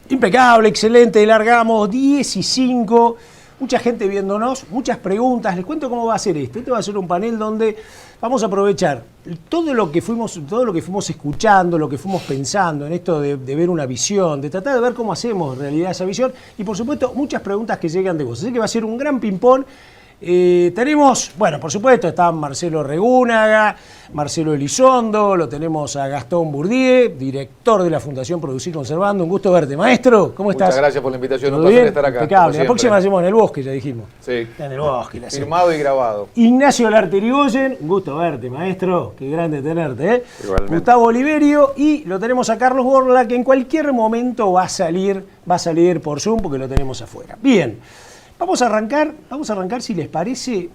Impecable, excelente, largamos 10 y 5. Mucha gente viéndonos, muchas preguntas. Les cuento cómo va a ser esto. Este va a ser un panel donde vamos a aprovechar todo lo que fuimos escuchando, lo que fuimos pensando en esto de ver una visión, de tratar de ver cómo hacemos en realidad esa visión y por supuesto muchas preguntas que llegan de vos. Así que va a ser un gran ping-pong. Tenemos, bueno, por supuesto, está Marcelo Regúnaga, Marcelo Elizondo, lo tenemos a Gastón Bourdieu, director de la Fundación Producir Conservando. Un gusto verte, maestro. ¿Cómo estás? Muchas gracias por la invitación, un ¿Todo placer bien? estar acá. Impecable. La próxima la hacemos en el bosque, ya dijimos. Sí. En el bosque. La hacemos. Firmado y grabado. Ignacio Larterigoyen, un gusto verte, maestro. Qué grande tenerte, ¿eh? Igualmente. Gustavo Oliverio y lo tenemos a Carlos Borla, que en cualquier momento va a salir por Zoom porque lo tenemos afuera. Bien. Vamos a arrancar, si les parece,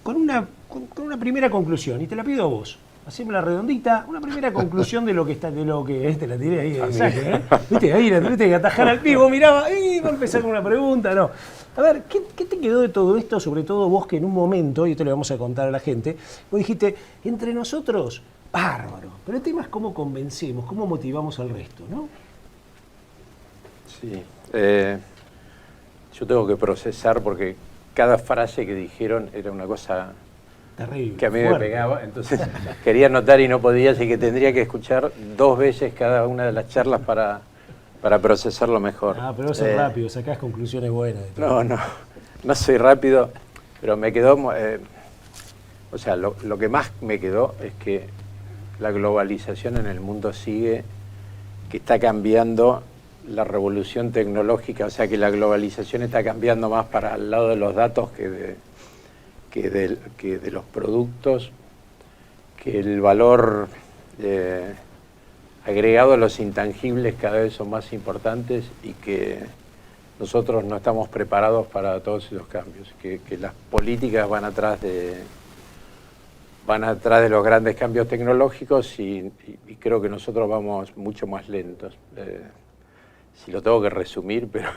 con una primera conclusión, y te la pido a vos. Haceme la redondita, una primera conclusión de lo que te la tiré ahí, ¿eh? Viste, ahí la tuviste que atajar al pivo, miraba, va a empezar con una pregunta, no. A ver, ¿qué te quedó de todo esto? Sobre todo vos que en un momento, y esto le vamos a contar a la gente, vos dijiste, entre nosotros, bárbaro, pero el tema es cómo convencemos, cómo motivamos al resto, ¿no? Sí, yo tengo que procesar porque cada frase que dijeron era una cosa terrible, que a mí fuerte. me pegaba, entonces quería anotar y no podía, así que tendría que escuchar 2 veces cada una de las charlas para procesarlo mejor. Ah, pero vos sos rápido, sacás conclusiones buenas. De todo. No soy rápido, pero me quedó, o sea, lo que más me quedó es que la globalización en el mundo sigue, que está cambiando la revolución tecnológica, o sea que la globalización está cambiando más para el lado de los datos que de los productos, que el valor agregado a los intangibles cada vez son más importantes y que nosotros no estamos preparados para todos esos cambios, que las políticas van atrás de los grandes cambios tecnológicos y creo que nosotros vamos mucho más lentos. Si lo tengo que resumir, pero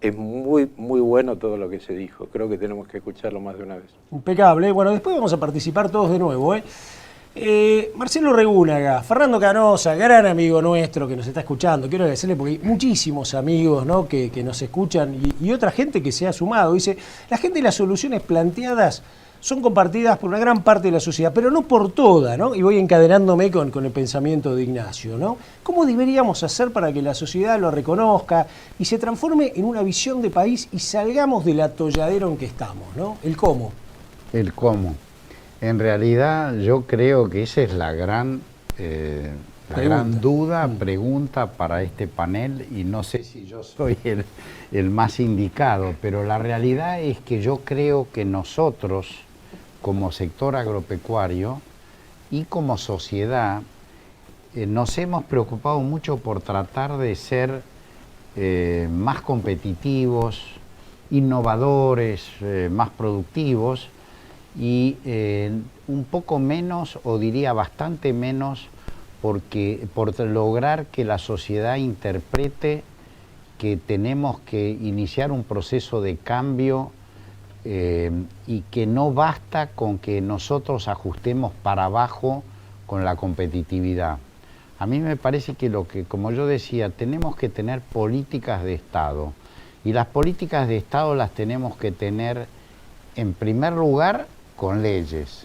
es muy, muy bueno todo lo que se dijo. Creo que tenemos que escucharlo más de una vez. Impecable. Bueno, después vamos a participar todos de nuevo, Marcelo Regúnaga, Fernando Canosa, gran amigo nuestro que nos está escuchando. Quiero agradecerle porque hay muchísimos amigos, ¿no?, que nos escuchan y otra gente que se ha sumado. Dice, la gente y las soluciones planteadas son compartidas por una gran parte de la sociedad, pero no por toda, ¿no? Y voy encadenándome con el pensamiento de Ignacio, ¿no? ¿Cómo deberíamos hacer para que la sociedad lo reconozca y se transforme en una visión de país y salgamos del atolladero en que estamos, ¿no? El cómo. El cómo. En realidad yo creo que esa es la gran pregunta para este panel y no sé si yo soy el más indicado, pero la realidad es que yo creo que nosotros, como sector agropecuario y como sociedad, nos hemos preocupado mucho por tratar de ser más competitivos, innovadores, más productivos y un poco menos, o diría bastante menos, por lograr que la sociedad interprete que tenemos que iniciar un proceso de cambio y que no basta con que nosotros ajustemos para abajo con la competitividad. A mí me parece que como yo decía, tenemos que tener políticas de Estado y las políticas de Estado las tenemos que tener en primer lugar con leyes,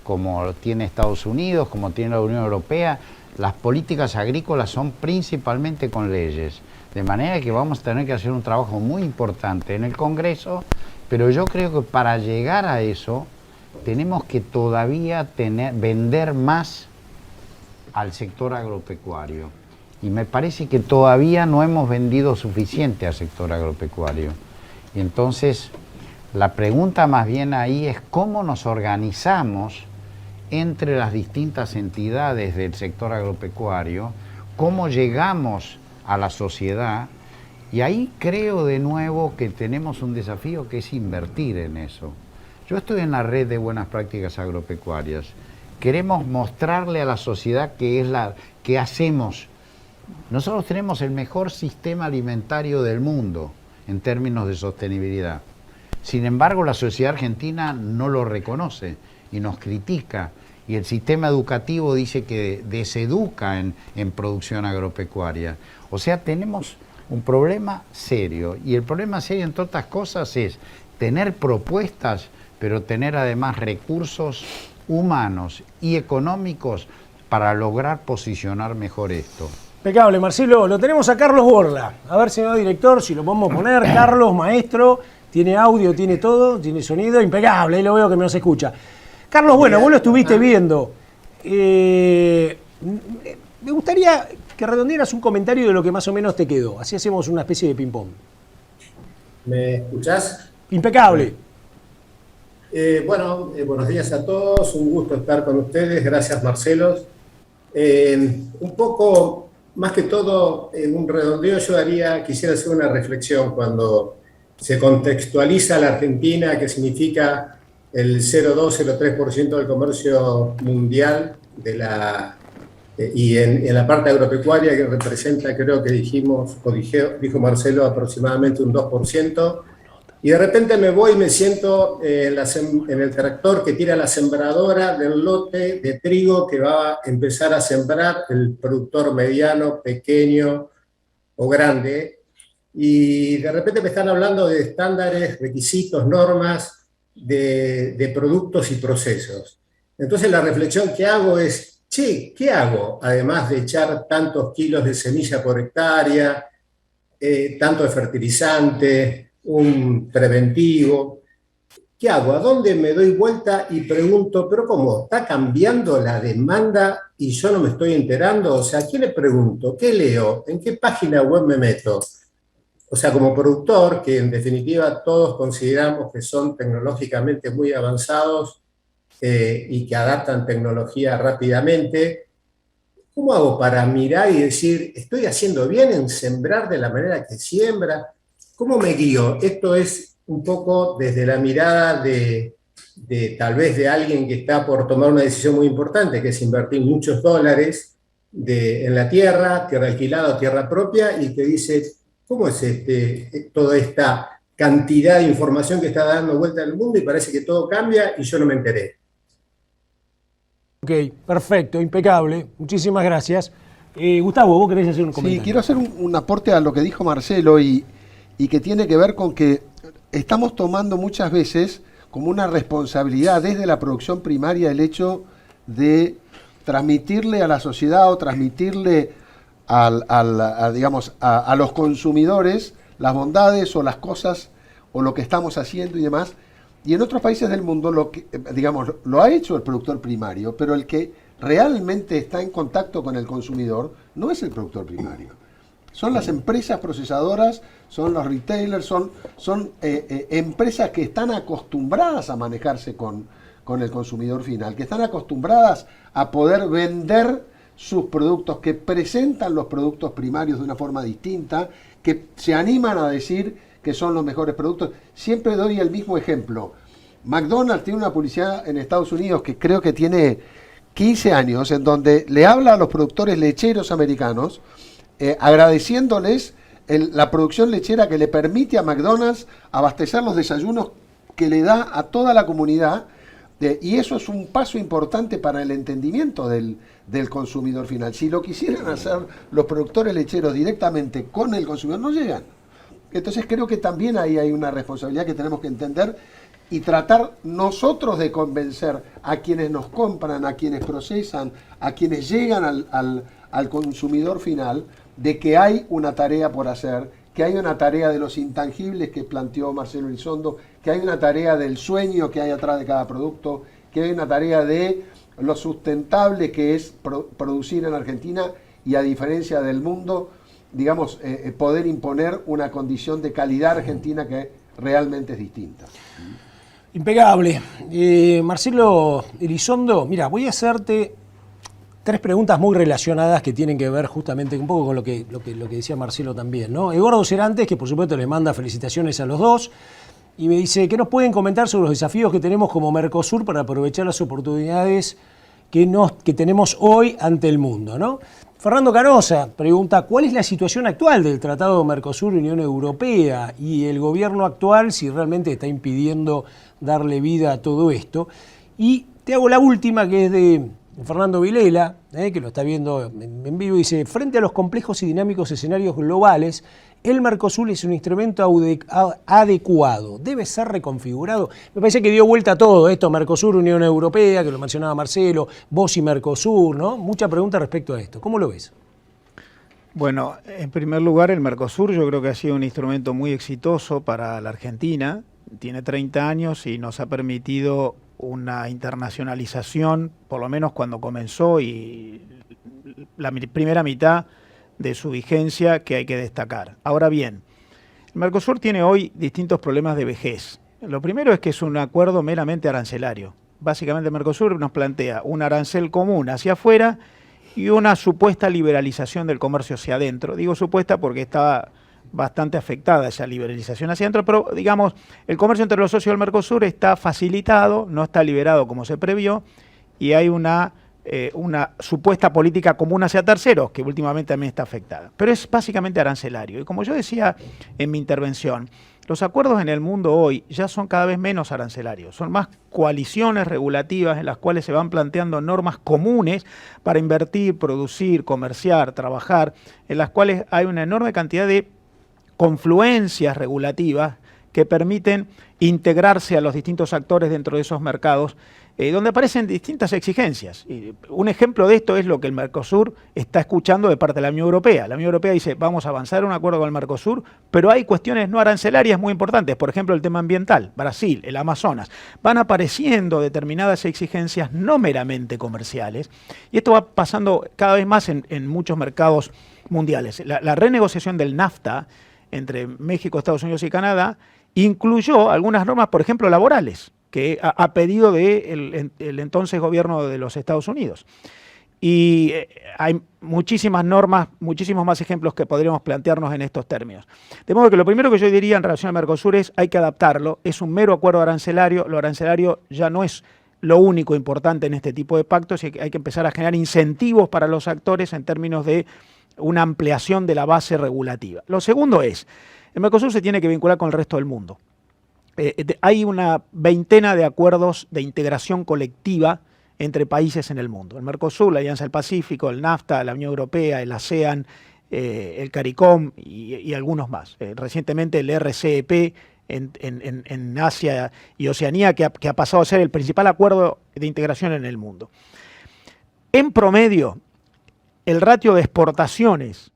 como tiene Estados Unidos, como tiene la Unión Europea. Las políticas agrícolas son principalmente con leyes, de manera que vamos a tener que hacer un trabajo muy importante en el Congreso, pero yo creo que para llegar a eso tenemos que todavía vender más al sector agropecuario. Y me parece que todavía no hemos vendido suficiente al sector agropecuario. Y entonces, la pregunta más bien ahí es cómo nos organizamos entre las distintas entidades del sector agropecuario, cómo llegamos a la sociedad, y ahí creo de nuevo que tenemos un desafío que es invertir en eso. Yo estoy en la red de buenas prácticas agropecuarias. Queremos mostrarle a la sociedad qué hacemos. Nosotros tenemos el mejor sistema alimentario del mundo en términos de sostenibilidad. Sin embargo, la sociedad argentina no lo reconoce y nos critica. y el sistema educativo dice que deseduca en producción agropecuaria. O sea, tenemos un problema serio, y el problema serio, entre otras cosas, es tener propuestas, pero tener además recursos humanos y económicos para lograr posicionar mejor esto. Impecable, Marcelo. Lo tenemos a Carlos Borla. A ver, señor director, si lo podemos poner. Carlos, maestro, tiene audio, tiene todo, tiene sonido, impecable. Ahí lo veo que me se escucha. Carlos, bueno, vos lo estuviste viendo. Me gustaría que redondearas un comentario de lo que más o menos te quedó. Así hacemos una especie de ping-pong. ¿Me escuchás? Impecable. Buenos días a todos. Un gusto estar con ustedes. Gracias, Marcelo. Un poco, más que todo, en un redondeo quisiera hacer una reflexión cuando se contextualiza la Argentina, que significa el 0,2-0,3% del comercio mundial y en la parte agropecuaria, que representa, creo que dijo Marcelo, aproximadamente un 2%. Y de repente me voy y me siento en el tractor que tira la sembradora del lote de trigo que va a empezar a sembrar el productor mediano, pequeño o grande. Y de repente me están hablando de estándares, requisitos, normas de productos y procesos. Entonces la reflexión que hago es, ¿qué hago? Además de echar tantos kilos de semilla por hectárea, tanto de fertilizante, un preventivo, ¿qué hago? ¿A dónde me doy vuelta y pregunto, pero cómo? ¿Está cambiando la demanda y yo no me estoy enterando? O sea, ¿a quién le pregunto? ¿Qué leo? ¿En qué página web me meto? O sea, como productor, que en definitiva todos consideramos que son tecnológicamente muy avanzados y que adaptan tecnología rápidamente, ¿cómo hago para mirar y decir, estoy haciendo bien en sembrar de la manera que siembra? ¿Cómo me guío? Esto es un poco desde la mirada de tal vez de alguien que está por tomar una decisión muy importante, que es invertir muchos dólares en la tierra alquilada o tierra propia, y que dice, ¿cómo es toda esta cantidad de información que está dando vuelta en el mundo y parece que todo cambia y yo no me enteré? Ok, perfecto, impecable. Muchísimas gracias. Gustavo, ¿vos querés hacer un comentario? Sí, quiero hacer un aporte a lo que dijo Marcelo y que tiene que ver con que estamos tomando muchas veces como una responsabilidad desde la producción primaria el hecho de transmitirle a la sociedad o transmitirle a los consumidores las bondades o las cosas o lo que estamos haciendo y demás. Y en otros países del mundo lo ha hecho el productor primario, pero el que realmente está en contacto con el consumidor no es el productor primario. Son las empresas procesadoras, son los retailers, son empresas que están acostumbradas a manejarse con el consumidor final, que están acostumbradas a poder vender sus productos, que presentan los productos primarios de una forma distinta, que se animan a decir que son los mejores productos. Siempre doy el mismo ejemplo. McDonald's tiene una publicidad en Estados Unidos que creo que tiene 15 años, en donde le habla a los productores lecheros americanos, agradeciéndoles la producción lechera que le permite a McDonald's abastecer los desayunos que le da a toda la comunidad, y eso es un paso importante para el entendimiento del consumidor final. Si lo quisieran hacer los productores lecheros directamente con el consumidor, no llegan. Entonces creo que también ahí hay una responsabilidad que tenemos que entender y tratar nosotros de convencer a quienes nos compran, a quienes procesan, a quienes llegan al consumidor final, de que hay una tarea por hacer, que hay una tarea de los intangibles que planteó Marcelo Elizondo, que hay una tarea del sueño que hay atrás de cada producto, que hay una tarea de lo sustentable que es producir en Argentina y, a diferencia del mundo, digamos, poder imponer una condición de calidad argentina que realmente es distinta. Impecable. Marcelo Elizondo, mira, voy a hacerte 3 preguntas muy relacionadas que tienen que ver justamente un poco con lo que decía Marcelo también, ¿no? Eduardo Cerantes, que por supuesto le manda felicitaciones a los dos, y me dice, ¿qué nos pueden comentar sobre los desafíos que tenemos como Mercosur para aprovechar las oportunidades que tenemos hoy ante el mundo, ¿no? Fernando Canosa pregunta, ¿cuál es la situación actual del Tratado Mercosur-Unión Europea y el gobierno actual si realmente está impidiendo darle vida a todo esto? Y Te hago la última, que es de Fernando Vilela, que lo está viendo en vivo. Dice: frente a los complejos y dinámicos escenarios globales, el Mercosur es un instrumento adecuado. ¿Debe ser reconfigurado? Me parece que dio vuelta a todo esto, Mercosur, Unión Europea, que lo mencionaba Marcelo, vos y Mercosur, ¿no? Mucha pregunta respecto a esto. ¿Cómo lo ves? Bueno, en primer lugar, el Mercosur yo creo que ha sido un instrumento muy exitoso para la Argentina. Tiene 30 años y nos ha permitido una internacionalización, por lo menos cuando comenzó, y la primera mitad de su vigencia, que hay que destacar. Ahora bien, el Mercosur tiene hoy distintos problemas de vejez. Lo primero es que es un acuerdo meramente arancelario. Básicamente el Mercosur nos plantea un arancel común hacia afuera y una supuesta liberalización del comercio hacia adentro. Digo supuesta porque está bastante afectada esa liberalización hacia adentro, pero digamos, el comercio entre los socios del Mercosur está facilitado, no está liberado como se previó, y hay una supuesta política común hacia terceros, que últimamente también está afectada. Pero es básicamente arancelario. Y como yo decía en mi intervención, los acuerdos en el mundo hoy ya son cada vez menos arancelarios, son más coaliciones regulativas en las cuales se van planteando normas comunes para invertir, producir, comerciar, trabajar, en las cuales hay una enorme cantidad de confluencias regulativas que permiten integrarse a los distintos actores dentro de esos mercados, donde aparecen distintas exigencias. Y un ejemplo de esto es lo que el Mercosur está escuchando de parte de la Unión Europea. La Unión Europea dice: vamos a avanzar en un acuerdo con el Mercosur, pero hay cuestiones no arancelarias muy importantes, por ejemplo el tema ambiental, Brasil, el Amazonas. Van apareciendo determinadas exigencias no meramente comerciales, y esto va pasando cada vez más en muchos mercados mundiales. La renegociación del NAFTA entre México, Estados Unidos y Canadá incluyó algunas normas, por ejemplo, laborales, que a pedido del entonces gobierno de los Estados Unidos. Y hay muchísimas normas, muchísimos más ejemplos que podríamos plantearnos en estos términos. De modo que lo primero que yo diría en relación al Mercosur es: hay que adaptarlo, es un mero acuerdo arancelario, lo arancelario ya no es lo único importante en este tipo de pactos, y hay que empezar a generar incentivos para los actores en términos de una ampliación de la base regulativa. Lo segundo es: el Mercosur se tiene que vincular con el resto del mundo. Hay una veintena de acuerdos de integración colectiva entre países en el mundo. El Mercosur, la Alianza del Pacífico, el NAFTA, la Unión Europea, el ASEAN, el CARICOM y algunos más. Recientemente el RCEP en Asia y Oceanía, que ha pasado a ser el principal acuerdo de integración en el mundo. En promedio, el ratio de exportaciones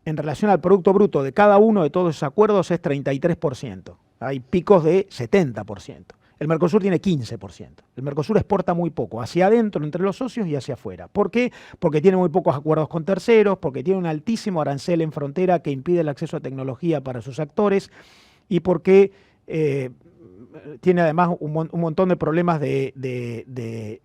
en relación al Producto Bruto de cada uno de todos esos acuerdos es 33%. Hay picos de 70%. El Mercosur tiene 15%. El Mercosur exporta muy poco, hacia adentro entre los socios y hacia afuera. ¿Por qué? Porque tiene muy pocos acuerdos con terceros, porque tiene un altísimo arancel en frontera que impide el acceso a tecnología para sus actores, y porque tiene además un montón de problemas de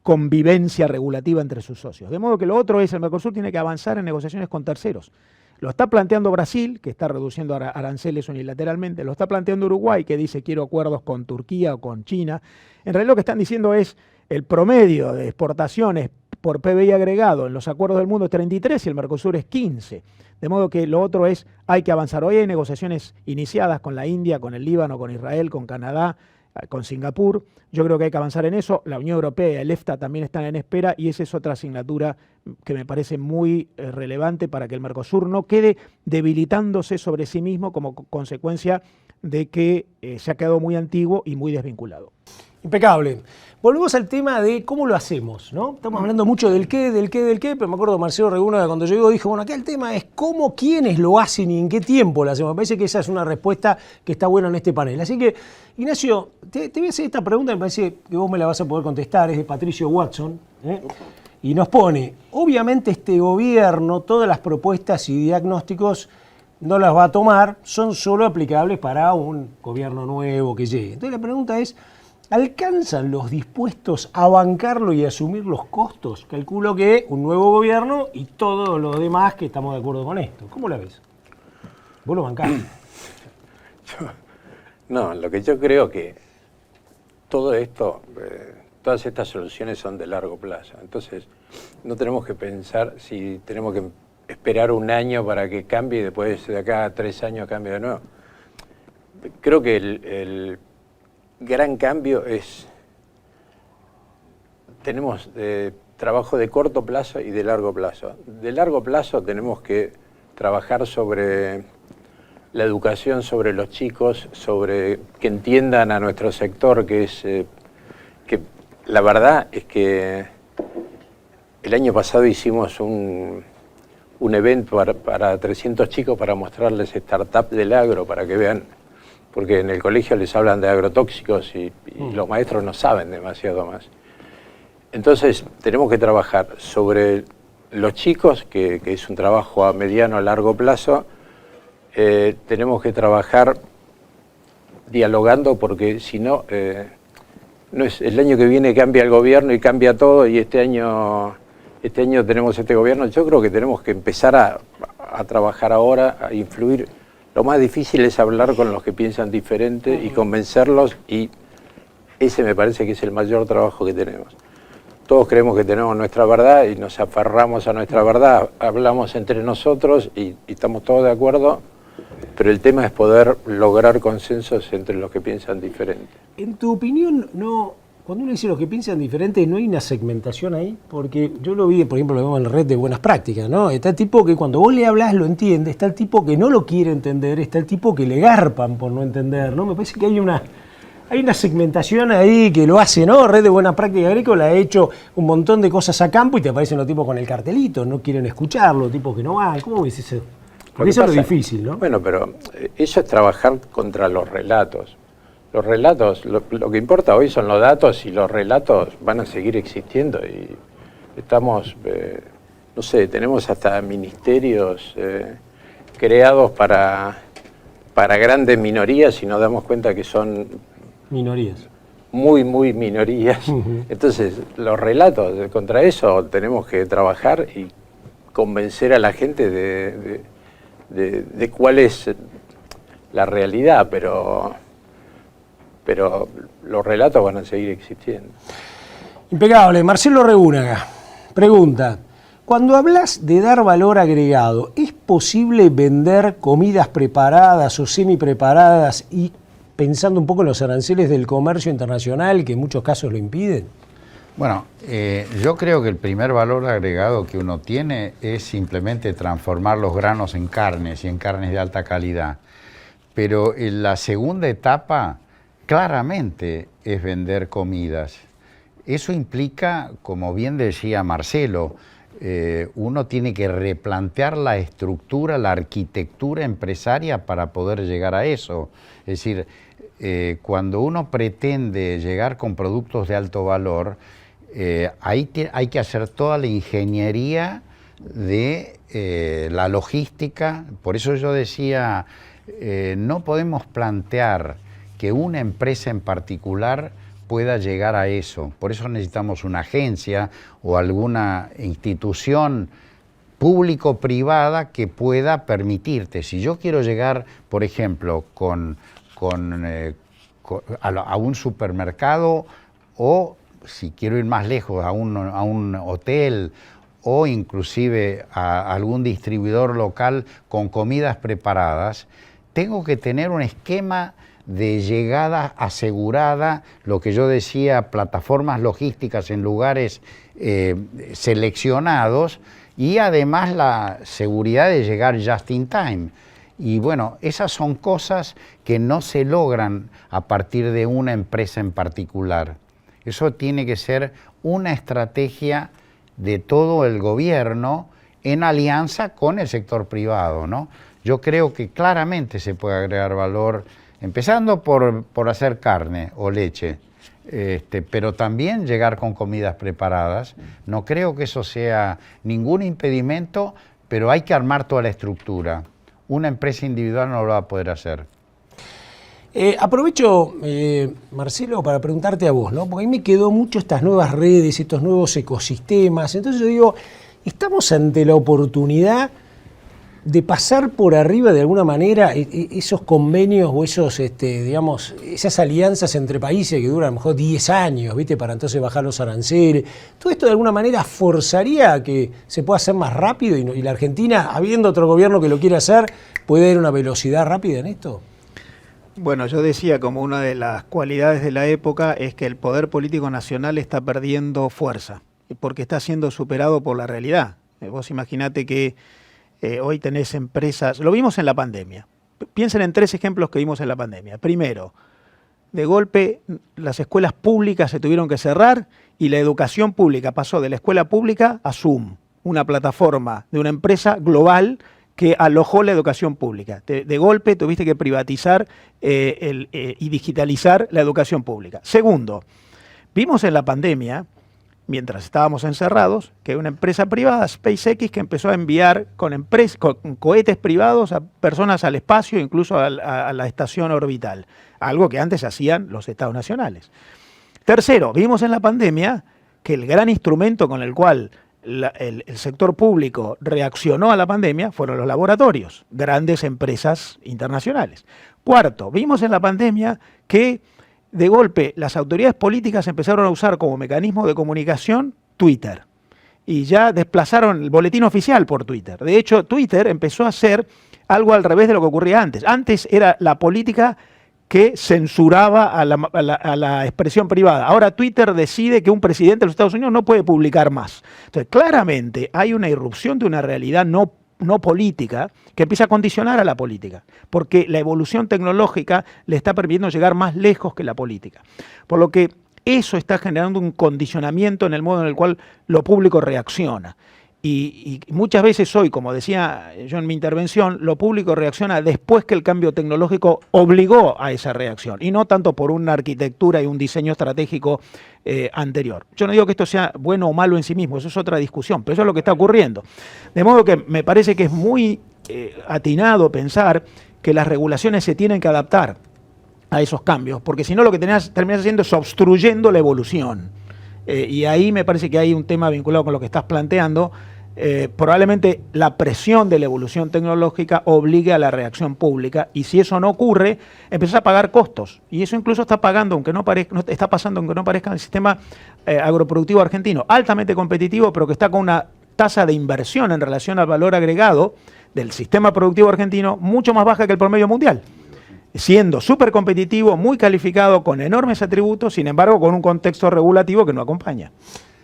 convivencia regulativa entre sus socios. De modo que lo otro es: el Mercosur tiene que avanzar en negociaciones con terceros. Lo está planteando Brasil, que está reduciendo aranceles unilateralmente. Lo está planteando Uruguay, que dice: quiero acuerdos con Turquía o con China. En realidad lo que están diciendo es: el promedio de exportaciones por PBI agregado en los acuerdos del mundo es 33 y el Mercosur es 15. De modo que lo otro es: hay que avanzar. Hoy hay negociaciones iniciadas con la India, con el Líbano, con Israel, con Canadá, con Singapur. Yo creo que hay que avanzar en eso. La Unión Europea y el EFTA también están en espera, y esa es otra asignatura que me parece muy relevante para que el Mercosur no quede debilitándose sobre sí mismo como consecuencia de que se ha quedado muy antiguo y muy desvinculado. Impecable. Volvemos al tema de cómo lo hacemos, ¿no? Estamos hablando mucho del qué, pero me acuerdo de Marcelo Reguna, cuando llegó, dijo: bueno, acá el tema es cómo, quiénes lo hacen y en qué tiempo lo hacemos. Me parece que esa es una respuesta que está buena en este panel. Así que, Ignacio, te voy a hacer esta pregunta, me parece que vos me la vas a poder contestar, es de Patricio Watson, y nos pone: obviamente este gobierno, todas las propuestas y diagnósticos no las va a tomar, son solo aplicables para un gobierno nuevo que llegue. Entonces la pregunta es: ¿alcanzan los dispuestos a bancarlo y asumir los costos? Calculo que un nuevo gobierno y todos los demás que estamos de acuerdo con esto. ¿Cómo la ves? ¿Vos lo bancás? No, lo que yo creo que todo esto, todas estas soluciones son de largo plazo. Entonces, no tenemos que pensar si tenemos que esperar un año para que cambie y después de acá a 3 años cambie de nuevo. Creo que gran cambio es, tenemos trabajo de corto plazo y de largo plazo. De largo plazo tenemos que trabajar sobre la educación, sobre los chicos, sobre que entiendan a nuestro sector, que es que la verdad es que el año pasado hicimos un evento para 300 chicos para mostrarles startup del agro, para que vean, porque en el colegio les hablan de agrotóxicos y los maestros no saben demasiado más. Entonces tenemos que trabajar sobre los chicos, que es un trabajo a mediano, a largo plazo. Tenemos que trabajar dialogando, porque si no, no es, el año que viene cambia el gobierno y cambia todo, y este año tenemos este gobierno. Yo creo que tenemos que empezar a trabajar ahora, a influir. Lo más difícil es hablar con los que piensan diferente y convencerlos, y ese me parece que es el mayor trabajo que tenemos. Todos creemos que tenemos nuestra verdad y nos aferramos a nuestra verdad, hablamos entre nosotros y estamos todos de acuerdo, pero el tema es poder lograr consensos entre los que piensan diferente. En tu opinión, cuando uno dice los que piensan diferente, ¿no hay una segmentación ahí? Porque yo lo vi, por ejemplo, lo vemos en la red de buenas prácticas, ¿no? Está el tipo que cuando vos le hablas lo entiende, está el tipo que no lo quiere entender, está el tipo que le garpan por no entender, ¿no? Me parece que hay una segmentación ahí que lo hace, ¿no? Red de Buena Práctica Agrícola ha hecho un montón de cosas a campo y te aparecen los tipos con el cartelito, no quieren escucharlo, tipos que no van. ¿Cómo ves eso? Porque eso es lo difícil, ¿no? Bueno, pero eso es trabajar contra los relatos. Los relatos, lo que importa hoy son los datos, y los relatos van a seguir existiendo. Y estamos, no sé, tenemos hasta ministerios creados para grandes minorías, y nos damos cuenta que son minorías. Muy minorías. Entonces, los relatos, contra eso tenemos que trabajar y convencer a la gente de cuál es la realidad, pero los relatos van a seguir existiendo. Impecable. Marcelo Regúnaga pregunta: cuando hablas de dar valor agregado, ¿es posible vender comidas preparadas o semi-preparadas y pensando un poco en los aranceles del comercio internacional, que en muchos casos lo impiden? Bueno, yo creo que el primer valor agregado que uno tiene es simplemente transformar los granos en carnes, y en carnes de alta calidad. Pero en la segunda etapa claramente es vender comidas. Eso implica, como bien decía Marcelo, uno tiene que replantear la estructura, la arquitectura empresaria para poder llegar a eso. Es decir, cuando uno pretende llegar con productos de alto valor, hay que hacer toda la ingeniería de la logística. Por eso yo decía, no podemos plantear que una empresa en particular pueda llegar a eso. Por eso necesitamos una agencia o alguna institución público-privada que pueda permitirte. Si yo quiero llegar, por ejemplo, a un supermercado, o si quiero ir más lejos, a un hotel, o inclusive a algún distribuidor local con comidas preparadas, tengo que tener un esquema de llegada asegurada, lo que yo decía, plataformas logísticas en lugares seleccionados, y además la seguridad de llegar just in time. Y bueno, esas son cosas que no se logran a partir de una empresa en particular. Eso tiene que ser una estrategia de todo el gobierno en alianza con el sector privado, ¿no? Yo creo que claramente se puede agregar valor, empezando por hacer carne o leche, pero también llegar con comidas preparadas. No creo que eso sea ningún impedimento, pero hay que armar toda la estructura. Una empresa individual no lo va a poder hacer. Aprovecho, Marcelo, para preguntarte a vos, ¿no? Porque a mí me quedó mucho estas nuevas redes, estos nuevos ecosistemas. Entonces yo digo, ¿estamos ante la oportunidad de pasar por arriba de alguna manera esos convenios o esos, digamos, esas alianzas entre países que duran a lo mejor 10 años, ¿viste? Para entonces bajar los aranceles? ¿Todo esto de alguna manera forzaría a que se pueda hacer más rápido y la Argentina, habiendo otro gobierno que lo quiere hacer, puede dar una velocidad rápida en esto? Bueno, yo decía como una de las cualidades de la época es que el poder político nacional está perdiendo fuerza, porque está siendo superado por la realidad. Vos imaginate que hoy tenés empresas, lo vimos en la pandemia. Piensen en 3 ejemplos que vimos en la pandemia. Primero, de golpe las escuelas públicas se tuvieron que cerrar y la educación pública pasó de la escuela pública a Zoom, una plataforma de una empresa global que alojó la educación pública. De golpe tuviste que privatizar y digitalizar la educación pública. Segundo, vimos en la pandemia, mientras estábamos encerrados, que una empresa privada, SpaceX, que empezó a enviar con cohetes privados a personas al espacio, incluso a la estación orbital, algo que antes hacían los estados nacionales. Tercero, vimos en la pandemia que el gran instrumento con el cual el sector público reaccionó a la pandemia fueron los laboratorios, grandes empresas internacionales. Cuarto, vimos en la pandemia que de golpe las autoridades políticas empezaron a usar como mecanismo de comunicación Twitter y ya desplazaron el boletín oficial por Twitter. De hecho, Twitter empezó a hacer algo al revés de lo que ocurría antes. Antes era la política que censuraba a la expresión privada. Ahora Twitter decide que un presidente de los Estados Unidos no puede publicar más. Entonces, claramente hay una irrupción de una realidad no política que empieza a condicionar a la política, porque la evolución tecnológica le está permitiendo llegar más lejos que la política. Por lo que eso está generando un condicionamiento en el modo en el cual lo público reacciona. Y muchas veces hoy, como decía yo en mi intervención, lo público reacciona después que el cambio tecnológico obligó a esa reacción, y no tanto por una arquitectura y un diseño estratégico anterior. Yo no digo que esto sea bueno o malo en sí mismo, eso es otra discusión, pero eso es lo que está ocurriendo. De modo que me parece que es muy atinado pensar que las regulaciones se tienen que adaptar a esos cambios, porque si no lo que terminas haciendo es obstruyendo la evolución. Y ahí me parece que hay un tema vinculado con lo que estás planteando. Probablemente la presión de la evolución tecnológica obligue a la reacción pública, y si eso no ocurre, empiezas a pagar costos, y eso incluso está pagando, aunque no parezca, está pasando aunque no parezca, en el sistema agroproductivo argentino, altamente competitivo, pero que está con una tasa de inversión en relación al valor agregado del sistema productivo argentino mucho más baja que el promedio mundial, siendo súper competitivo, muy calificado, con enormes atributos, sin embargo con un contexto regulativo que no acompaña.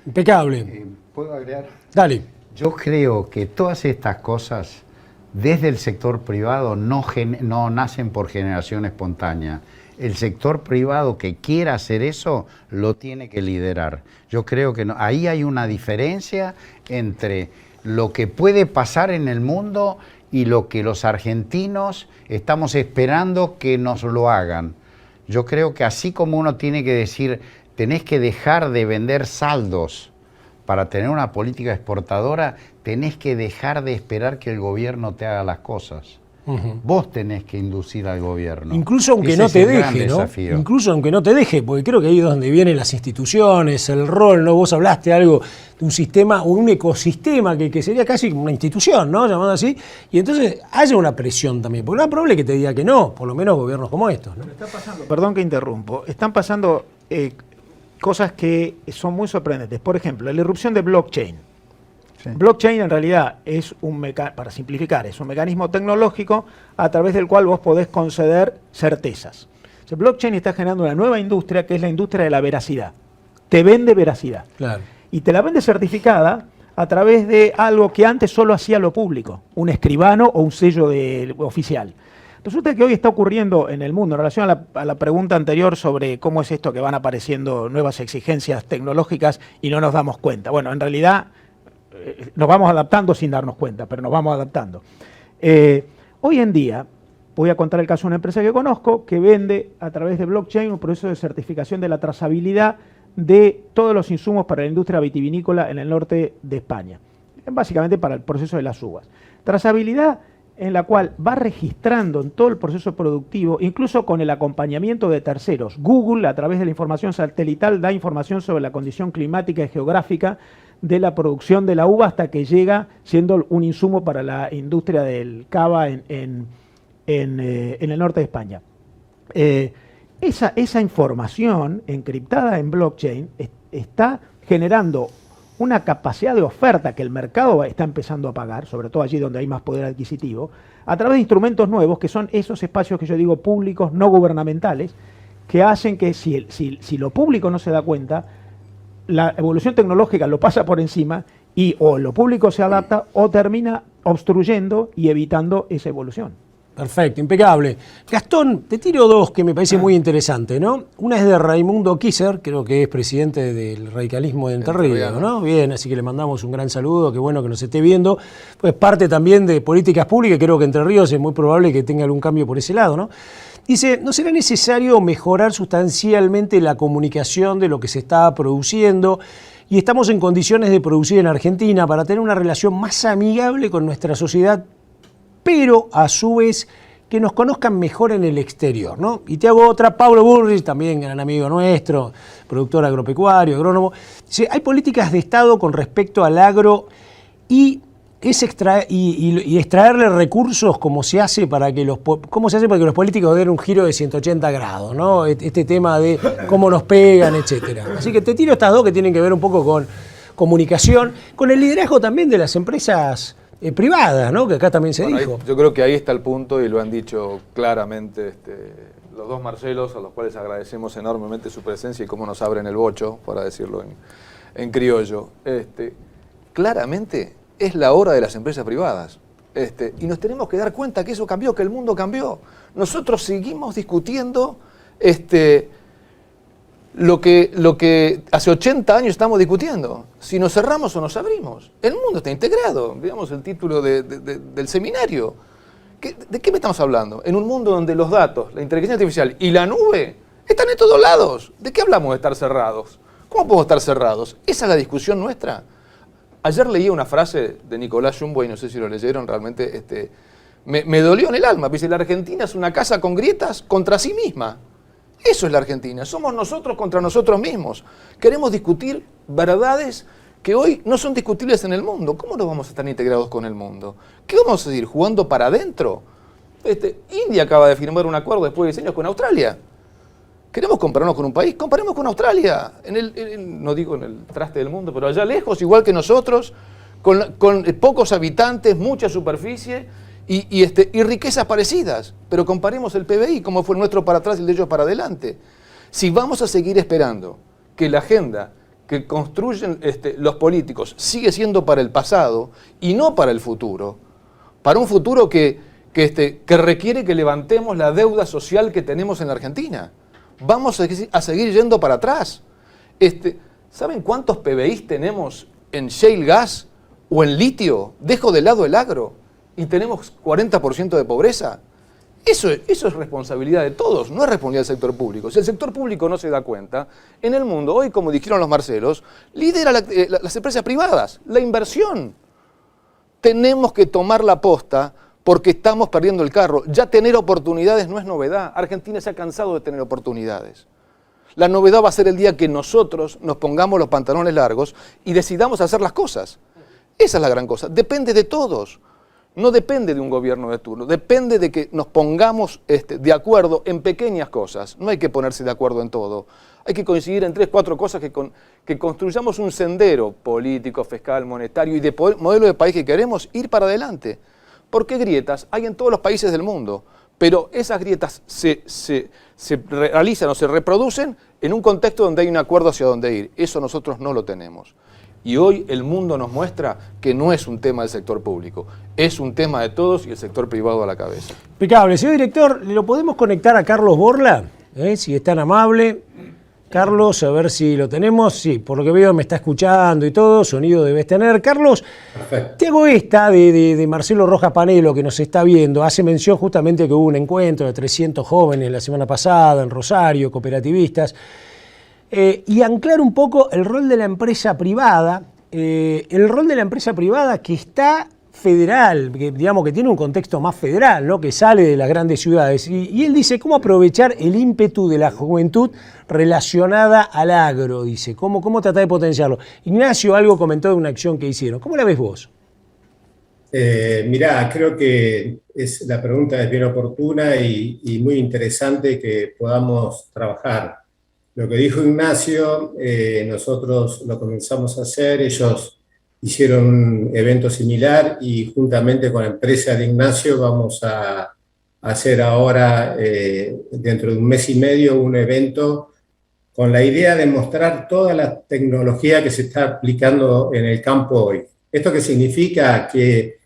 Impecable. ¿Puedo agregar? Dale. Yo creo que todas estas cosas desde el sector privado no nacen por generación espontánea. El sector privado que quiera hacer eso lo tiene que liderar. Yo creo que ahí hay una diferencia entre lo que puede pasar en el mundo y lo que los argentinos estamos esperando que nos lo hagan. Yo creo que así como uno tiene que decir, tenés que dejar de vender saldos para tener una política exportadora, tenés que dejar de esperar que el gobierno te haga las cosas. Vos tenés que inducir al gobierno. Incluso aunque no te deje, ¿no? Incluso aunque no te deje, porque creo que ahí es donde vienen las instituciones, el rol, ¿no? Vos hablaste algo de un sistema o un ecosistema que sería casi como una institución, ¿no? Llamado así. Y entonces haya una presión también, porque no es probable que te diga que no, por lo menos gobiernos como estos, ¿no? Está pasando, perdón que interrumpo, están pasando cosas que son muy sorprendentes. Por ejemplo, la irrupción de blockchain. Sí. Blockchain en realidad es para simplificar, es un mecanismo tecnológico a través del cual vos podés conceder certezas. O sea, blockchain está generando una nueva industria que es la industria de la veracidad. Te vende veracidad. Claro. Y te la vende certificada a través de algo que antes solo hacía lo público, un escribano o un sello oficial. Resulta que hoy está ocurriendo en el mundo, en relación a la pregunta anterior sobre cómo es esto que van apareciendo nuevas exigencias tecnológicas y no nos damos cuenta. Bueno, en realidad nos vamos adaptando sin darnos cuenta, pero nos vamos adaptando. Hoy en día, voy a contar el caso de una empresa que conozco que vende a través de blockchain un proceso de certificación de la trazabilidad de todos los insumos para la industria vitivinícola en el norte de España, básicamente para el proceso de las uvas. Trazabilidad en la cual va registrando en todo el proceso productivo, incluso con el acompañamiento de terceros. Google, a través de la información satelital, da información sobre la condición climática y geográfica de la producción de la uva hasta que llega siendo un insumo para la industria del cava en el norte de España. Esa información encriptada en blockchain está generando una capacidad de oferta que el mercado está empezando a pagar, sobre todo allí donde hay más poder adquisitivo, a través de instrumentos nuevos, que son esos espacios que yo digo públicos, no gubernamentales, que hacen que si lo público no se da cuenta, la evolución tecnológica lo pasa por encima y o lo público se adapta o termina obstruyendo y evitando esa evolución. Perfecto, impecable. Gastón, te tiro dos que me parece muy interesante, ¿no? Una es de Raimundo Kisser, creo que es presidente del radicalismo de Entre Ríos, ¿no? Bien, así que le mandamos un gran saludo, qué bueno que nos esté viendo. Pues parte también de políticas públicas, creo que Entre Ríos es muy probable que tenga algún cambio por ese lado, ¿no? Dice, ¿no será necesario mejorar sustancialmente la comunicación de lo que se está produciendo? Y estamos en condiciones de producir en Argentina para tener una relación más amigable con nuestra sociedad, pero a su vez que nos conozcan mejor en el exterior, ¿no? Y te hago otra, Pablo Burrich, también gran amigo nuestro, productor agropecuario, agrónomo. Dice, hay políticas de Estado con respecto al agro y extraerle recursos como se hace para que los políticos den un giro de 180 grados, ¿no? Este tema de cómo nos pegan, etcétera. Así que te tiro estas dos que tienen que ver un poco con comunicación, con el liderazgo también de las empresas privadas, ¿no? Que acá también se dijo. Yo creo que ahí está el punto y lo han dicho claramente los dos Marcelos, a los cuales agradecemos enormemente su presencia y cómo nos abren el bocho, para decirlo en criollo. Claramente es la hora de las empresas privadas. Y nos tenemos que dar cuenta que eso cambió, que el mundo cambió. Nosotros seguimos discutiendo lo que hace 80 años estamos discutiendo. Si nos cerramos o nos abrimos. El mundo está integrado, digamos el título del seminario. ¿De qué me estamos hablando? En un mundo donde los datos, la inteligencia artificial y la nube están en todos lados. ¿De qué hablamos de estar cerrados? ¿Cómo podemos estar cerrados? Esa es la discusión nuestra. Ayer leía una frase de Nicolás Jumbo, y no sé si lo leyeron, realmente me dolió en el alma. Dice, la Argentina es una casa con grietas contra sí misma. Eso es la Argentina, somos nosotros contra nosotros mismos. Queremos discutir verdades que hoy no son discutibles en el mundo. ¿Cómo no vamos a estar integrados con el mundo? ¿Qué vamos a seguir jugando para adentro? India acaba de firmar un acuerdo después de 10 años con Australia. ¿Queremos compararnos con un país? Comparemos con Australia. No digo en el traste del mundo, pero allá lejos, igual que nosotros, con pocos habitantes, mucha superficie y riquezas parecidas. Pero comparemos el PBI, como fue el nuestro para atrás y el de ellos para adelante. Si vamos a seguir esperando que la agenda que construyen los políticos sigue siendo para el pasado y no para el futuro, para un futuro que requiere que levantemos la deuda social que tenemos en la Argentina. Vamos a seguir yendo para atrás. ¿Saben cuántos PBIs tenemos en shale gas o en litio? Dejo de lado el agro y tenemos 40% de pobreza. Eso es responsabilidad de todos, no es responsabilidad del sector público. Si el sector público no se da cuenta, en el mundo, hoy, como dijeron los Marcelos, lidera las empresas privadas, la inversión. Tenemos que tomar la posta porque estamos perdiendo el carro. Ya tener oportunidades no es novedad. Argentina se ha cansado de tener oportunidades. La novedad va a ser el día que nosotros nos pongamos los pantalones largos y decidamos hacer las cosas. Esa es la gran cosa. Depende de todos. No depende de un gobierno de turno. Depende de que nos pongamos de acuerdo en pequeñas cosas. No hay que ponerse de acuerdo en todo. Hay que coincidir en 3, 4 cosas que construyamos un sendero político, fiscal, monetario y de modelo de país que queremos ir para adelante. Porque grietas hay en todos los países del mundo, pero esas grietas se realizan o se reproducen en un contexto donde hay un acuerdo hacia dónde ir. Eso nosotros no lo tenemos. Y hoy el mundo nos muestra que no es un tema del sector público, es un tema de todos y el sector privado a la cabeza. Impecable. Señor director, ¿lo podemos conectar a Carlos Borla? Si es tan amable. Carlos, a ver si lo tenemos. Sí, por lo que veo me está escuchando y todo, sonido debes tener. Carlos, perfecto. Te hago esta de Marcelo Rojas Panelo, que nos está viendo. Hace mención justamente que hubo un encuentro de 300 jóvenes la semana pasada en Rosario, cooperativistas. Y anclar un poco el rol de la empresa privada, que está federal, que digamos que tiene un contexto más federal, ¿no? Que sale de las grandes ciudades. Y él dice, ¿cómo aprovechar el ímpetu de la juventud relacionada al agro? Dice, ¿cómo tratar de potenciarlo? Ignacio algo comentó de una acción que hicieron. ¿Cómo la ves vos? Mirá, creo que la pregunta es bien oportuna y muy interesante que podamos trabajar. Lo que dijo Ignacio, nosotros lo comenzamos a hacer, ellos hicieron un evento similar y juntamente con la empresa de Ignacio vamos a hacer ahora, dentro de un mes y medio, un evento con la idea de mostrar toda la tecnología que se está aplicando en el campo hoy. ¿Esto qué significa? Que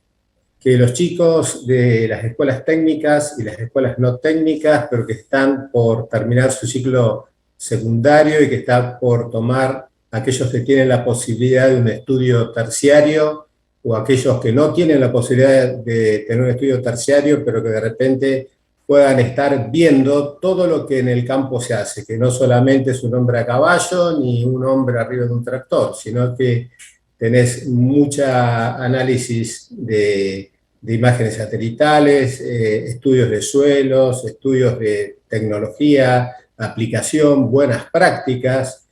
los chicos de las escuelas técnicas y las escuelas no técnicas, pero que están por terminar su ciclo secundario y que están por tomar aquellos que tienen la posibilidad de un estudio terciario o aquellos que no tienen la posibilidad de tener un estudio terciario, pero que de repente puedan estar viendo todo lo que en el campo se hace, que no solamente es un hombre a caballo ni un hombre arriba de un tractor, sino que tenés mucha análisis de imágenes satelitales, estudios de suelos, estudios de tecnología, aplicación, buenas prácticas,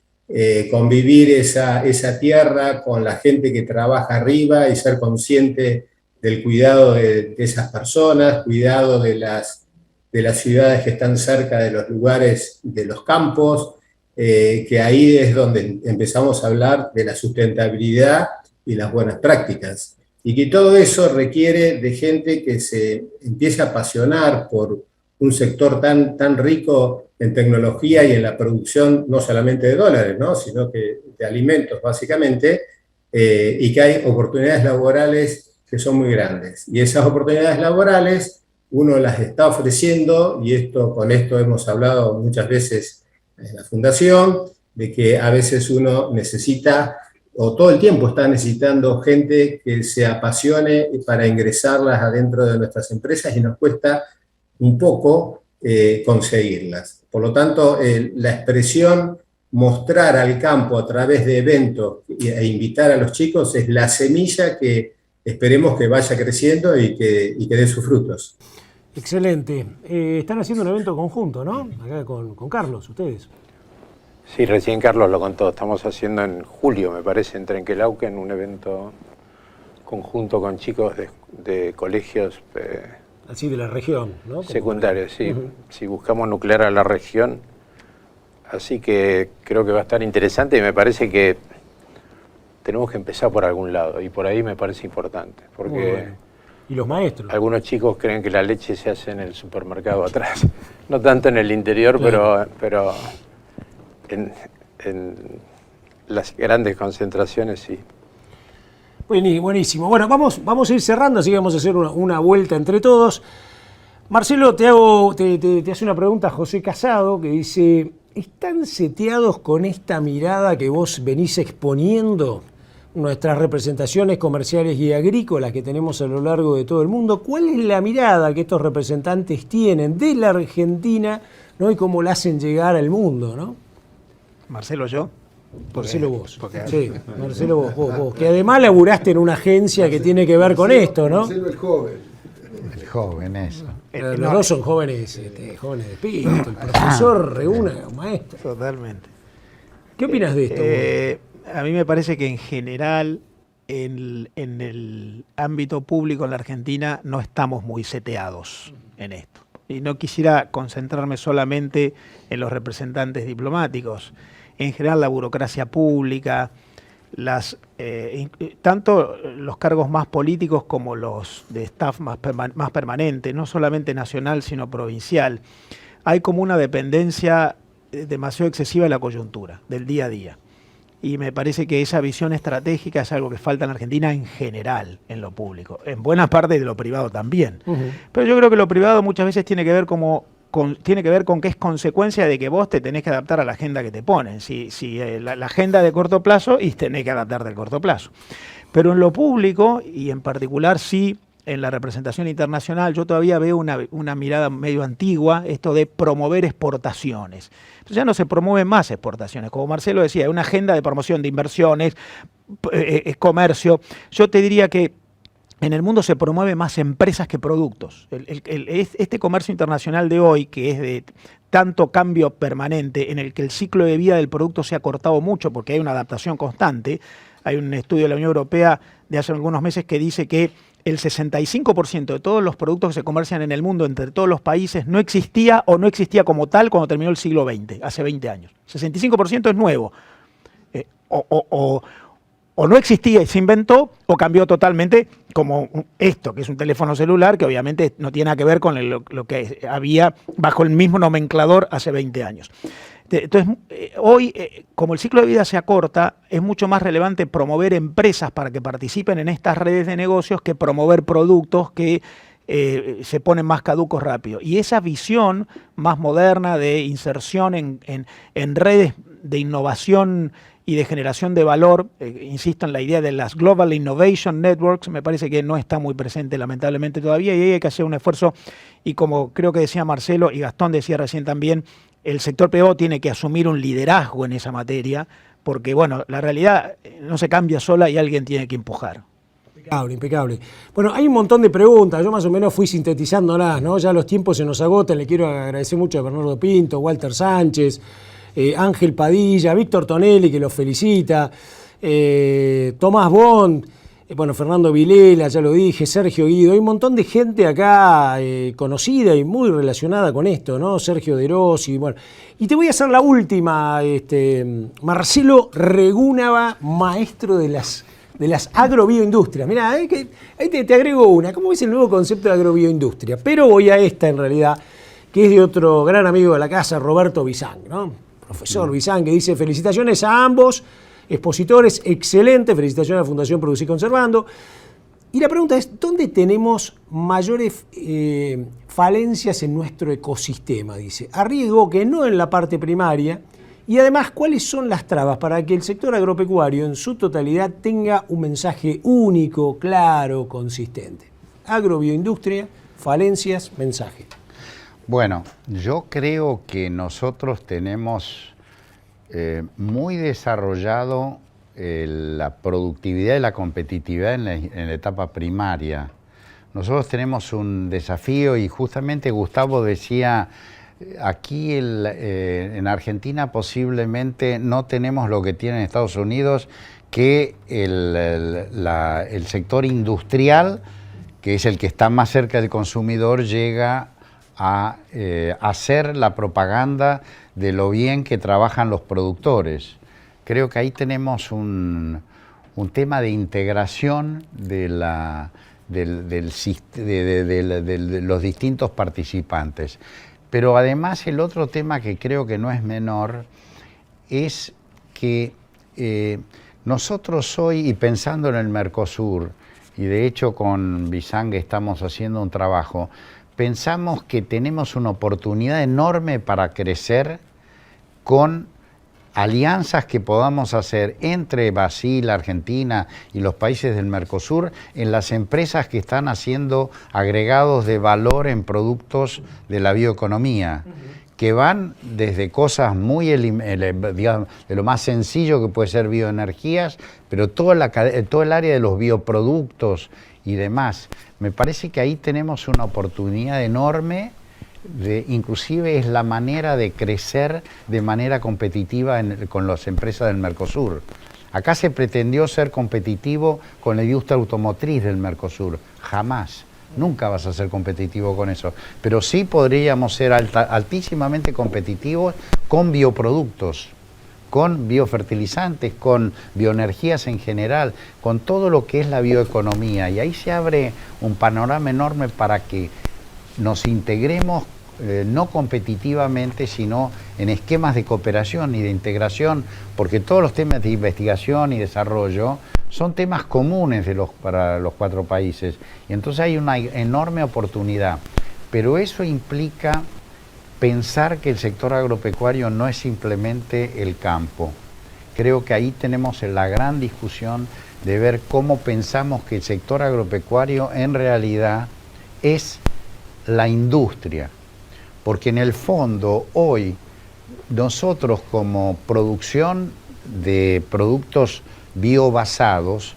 convivir esa tierra con la gente que trabaja arriba y ser consciente del cuidado de esas personas, cuidado de las ciudades que están cerca de los lugares, de los campos, que ahí es donde empezamos a hablar de la sustentabilidad y las buenas prácticas. Y que todo eso requiere de gente que se empiece a apasionar por un sector tan rico en tecnología y en la producción, no solamente de dólares, ¿no? Sino que de alimentos, básicamente, y que hay oportunidades laborales que son muy grandes. Y esas oportunidades laborales uno las está ofreciendo, y con esto hemos hablado muchas veces en la Fundación, de que a veces uno necesita, o todo el tiempo está necesitando gente que se apasione para ingresarlas adentro de nuestras empresas y nos cuesta un poco conseguirlas. Por lo tanto, la expresión mostrar al campo a través de eventos e invitar a los chicos es la semilla que esperemos que vaya creciendo y que dé sus frutos. Excelente. Están haciendo un evento conjunto, ¿no? Acá con Carlos, ustedes. Sí, recién Carlos lo contó. Estamos haciendo en julio, me parece, en Trenquelauquen, un evento conjunto con chicos de colegios Así de la región, ¿no? Secundarios, sí. Si buscamos nuclear a la región. Así que creo que va a estar interesante y me parece que tenemos que empezar por algún lado. Y por ahí me parece importante. Porque bueno. ¿Y los maestros? Algunos chicos creen que la leche se hace en el supermercado atrás. No tanto en el interior, claro. pero en las grandes concentraciones sí. Buenísimo. Bueno, vamos a ir cerrando, así que vamos a hacer una vuelta entre todos. Marcelo, te hace una pregunta José Casado, que dice, ¿están seteados con esta mirada que vos venís exponiendo nuestras representaciones comerciales y agrícolas que tenemos a lo largo de todo el mundo? ¿Cuál es la mirada que estos representantes tienen de la Argentina, ¿no? Y cómo la hacen llegar al mundo, ¿no? Marcelo, ¿yo? Marcelo, vos. Sí, Marcelo, vos. Que además laburaste en una agencia que tiene que ver con esto, ¿no? Marcelo el joven. El joven, eso. Los dos son jóvenes de espíritu. El profesor reúne a un maestro. Totalmente. ¿Qué opinas de esto? A mí me parece que en general en el ámbito público en la Argentina no estamos muy seteados en esto. Y no quisiera concentrarme solamente en los representantes diplomáticos. En general la burocracia pública, tanto los cargos más políticos como los de staff más permanente, no solamente nacional sino provincial, hay como una dependencia demasiado excesiva de la coyuntura, del día a día. Y me parece que esa visión estratégica es algo que falta en Argentina en general, en lo público. En buena parte de lo privado también. Pero yo creo que lo privado muchas veces tiene que ver con que es consecuencia de que vos te tenés que adaptar a la agenda que te ponen. La agenda de corto plazo y tenés que adaptarte al corto plazo. Pero en lo público, y en particular sí en la representación internacional, yo todavía veo una mirada medio antigua, esto de promover exportaciones. Entonces ya no se promueven más exportaciones. Como Marcelo decía, hay una agenda de promoción de inversiones, comercio. Yo te diría que en el mundo se promueve más empresas que productos. Este comercio internacional de hoy, que es de tanto cambio permanente, en el que el ciclo de vida del producto se ha cortado mucho porque hay una adaptación constante. Hay un estudio de la Unión Europea de hace algunos meses que dice que el 65% de todos los productos que se comercian en el mundo entre todos los países no existía o no existía como tal cuando terminó el siglo XX, hace 20 años. 65% es nuevo. O no existía y se inventó, o cambió totalmente, como esto, que es un teléfono celular, que obviamente no tiene nada que ver con lo que había bajo el mismo nomenclador hace 20 años. Entonces, hoy, como el ciclo de vida se acorta, es mucho más relevante promover empresas para que participen en estas redes de negocios que promover productos que se ponen más caducos rápido. Y esa visión más moderna de inserción en redes de innovación y de generación de valor, insisto en la idea de las Global Innovation Networks, me parece que no está muy presente lamentablemente todavía, y ahí hay que hacer un esfuerzo, y como creo que decía Marcelo y Gastón decía recién también, el sector privado tiene que asumir un liderazgo en esa materia, porque bueno, la realidad no se cambia sola y alguien tiene que empujar. Impecable, impecable. Bueno, hay un montón de preguntas, yo más o menos fui sintetizándolas, ¿no? Ya los tiempos se nos agotan, le quiero agradecer mucho a Bernardo Pinto, Walter Sánchez, Ángel Padilla, Víctor Tonelli, que los felicita, Tomás Bond, bueno, Fernando Vilela, ya lo dije, Sergio Guido, hay un montón de gente acá conocida y muy relacionada con esto, ¿no? Sergio De Rossi, bueno. Y te voy a hacer la última, Marcelo Regúnava, maestro de las agrobioindustrias. Mirá, ahí te agrego una. ¿Cómo ves el nuevo concepto de agrobioindustria? Pero voy a esta en realidad, que es de otro gran amigo de la casa, Roberto Bizán, ¿no? Profesor Bizán, que dice: felicitaciones a ambos expositores, excelente, felicitaciones a la Fundación Producir Conservando. Y la pregunta es, ¿dónde tenemos mayores falencias en nuestro ecosistema? Dice, arriesgo que no en la parte primaria, y además, ¿cuáles son las trabas para que el sector agropecuario en su totalidad tenga un mensaje único, claro, consistente? Agrobioindustria, falencias, mensaje. Bueno, yo creo que nosotros tenemos muy desarrollado la productividad y la competitividad en la etapa primaria. Nosotros tenemos un desafío y justamente Gustavo decía, aquí en Argentina posiblemente no tenemos lo que tiene en Estados Unidos, que el sector industrial, que es el que está más cerca del consumidor, llega a hacer la propaganda de lo bien que trabajan los productores. Creo que ahí tenemos un tema de integración de los distintos participantes. Pero además el otro tema que creo que no es menor es que nosotros hoy, y pensando en el Mercosur, y de hecho con Bizang estamos haciendo un trabajo, pensamos que tenemos una oportunidad enorme para crecer con alianzas que podamos hacer entre Brasil, Argentina y los países del Mercosur en las empresas que están haciendo agregados de valor en productos de la bioeconomía, que van desde cosas muy, digamos, de lo más sencillo que puede ser bioenergías, pero todo el área de los bioproductos y demás. Me parece que ahí tenemos una oportunidad enorme, inclusive es la manera de crecer de manera competitiva con las empresas del Mercosur. Acá se pretendió ser competitivo con la industria automotriz del Mercosur, jamás. Nunca vas a ser competitivo con eso, pero sí podríamos ser altísimamente competitivos con bioproductos, con biofertilizantes, con bioenergías en general, con todo lo que es la bioeconomía. Y ahí se abre un panorama enorme para que nos integremos no competitivamente, sino en esquemas de cooperación y de integración, porque todos los temas de investigación y desarrollo son temas comunes para los 4 países. Y entonces hay una enorme oportunidad. Pero eso implica pensar que el sector agropecuario no es simplemente el campo. Creo que ahí tenemos la gran discusión de ver cómo pensamos que el sector agropecuario en realidad es la industria. Porque en el fondo hoy nosotros como producción de productos biobasados